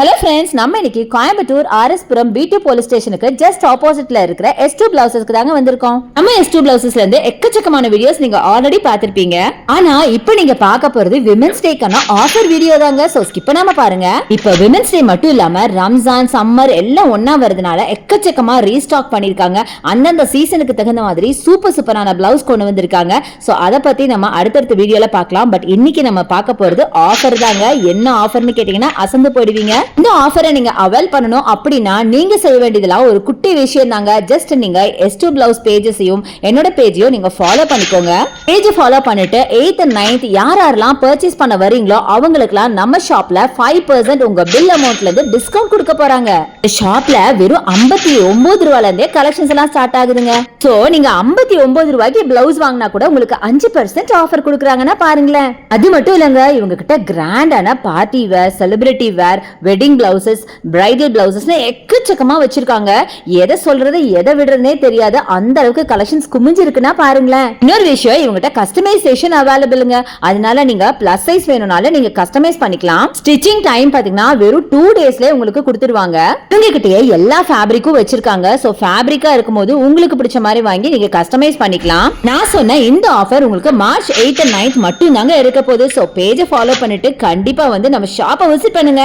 Hello friends, நம்ம இன்னைக்கு Coimbatore RS Puram B2 police ஸ்டேஷனுக்கு ஜஸ்ட் ஆப்போசிட்ல இருக்கிற S2 பிளவுசஸ்க்கு தாங்க வந்திருக்கோம். நம்ம S2 பிளவுசஸ்ல இருந்து எக்கச்சக்கமான வீடியோஸ் நீங்க ஆல்ரெடி பாத்திருப்பீங்க. ஆனா இப்போ நீங்க பார்க்க போறது விமென்ஸ் டேக்கான ஆஃபர் வீடியோ தாங்க. சோ ஸ்கிப் பண்ணாம பாருங்க. இப்போ விமென்ஸ் டே மட்டும் இல்லாம ரம்ஜான், சம்மர் எல்லாம் ஒண்ணா வரதுனால எக்கச்சக்கமா ரீஸ்டாக் பண்ணிருக்காங்க. அந்தந்த சீசனுக்கு தகுந்த மாதிரி சூப்பரான பிளவுஸ் கொண்டு வந்திருக்காங்க. சோ அத பத்தி நம்ம அடுத்தடுத்த வீடியோல பார்க்கலாம். பட் இன்னைக்கு நம்ம பார்க்க போறது ஆஃபர் தாங்க. என்ன ஆஃபர்னு கேட்டீங்கன்னா அசந்து போயிடுவீங்க. இந்த ஆஃபரை நீங்க அவைல் பண்ணனும் அப்படினா நீங்க செய்ய வேண்டியதெல்லாம் ஒரு குட்டி விஷயம் தாங்க. ஜஸ்ட் நீங்க S2 பிளவுஸ் பேஜஸையும் என்னோட பேஜையும் நீங்க ஃபாலோ பண்ணிக்கோங்க. பேஜ் ஃபாலோ பண்ணிட்டு 8th and 9th யாரெல்லாம் பர்ச்சேஸ் பண்ண வரீங்களோ அவங்களுக்குலாம் நம்ம ஷாப்ல 5% உங்க பில் அமௌண்ட்ல இருந்து டிஸ்கவுண்ட் கொடுக்க போறாங்க. ஷாப்ல வெறும் 59 ரூபாயில இருந்தே கலெக்ஷன்ஸ் எல்லாம் ஸ்டார்ட் ஆகுதுங்க. சோ நீங்க 59 ரூபாய்க்கு பிளவுஸ் வாங்கினா கூட உங்களுக்கு 5% ஆஃபர் கொடுக்கறாங்கன்னா பாருங்களேன். அது மட்டும் இல்லங்க, இவங்க கிட்ட கிராண்டான பார்ட்டி வேர், செலிபிரிட்டி வேர், வெட்டிங் பிளவுசஸ், பிரைடல் பிளவுசஸ்னு எக்கச்சக்கமா வச்சிருக்காங்க. எதை சொல்றது எதை விடுறதுனே தெரியாது, அந்த அளவுக்கு கலெக்ஷன்ஸ் குமிஞ்சிருக்குன்னா பாருங்களேன். இன்னொரு விஷயம், இவங்ககிட்ட கஸ்டமைசேஷன் அவைலபிள்ங்க. அதனால நீங்க பிளஸ் சைஸ் வேணும்னால நீங்க கஸ்டமைஸ் பண்ணிக்கலாம். ஸ்டிச்சிங் டைம் பாத்தீங்கன்னா வெறும் 2 டேஸ்ல உங்களுக்கு கொடுத்துருவாங்க. இவங்க கிட்டயே எல்லா ஃபேப்ரிக்கும் வச்சிருக்காங்க. சோ ஃபேப்ரிக்கா இருக்கும்போது உங்களுக்கு பிடிச்ச மாதிரி வாங்கி நீங்க கஸ்டமைஸ் பண்ணிக்கலாம். நான் சொன்ன இந்த ஆஃபர் உங்களுக்கு மார்ச் 8th and 9th மட்டும் தாங்க இருக்க போகுது. சோ பேஜை ஃபாலோ பண்ணிட்டு கண்டிப்பா வந்து நம்ம ஷாப்பை விசிட் பண்ணுங்க.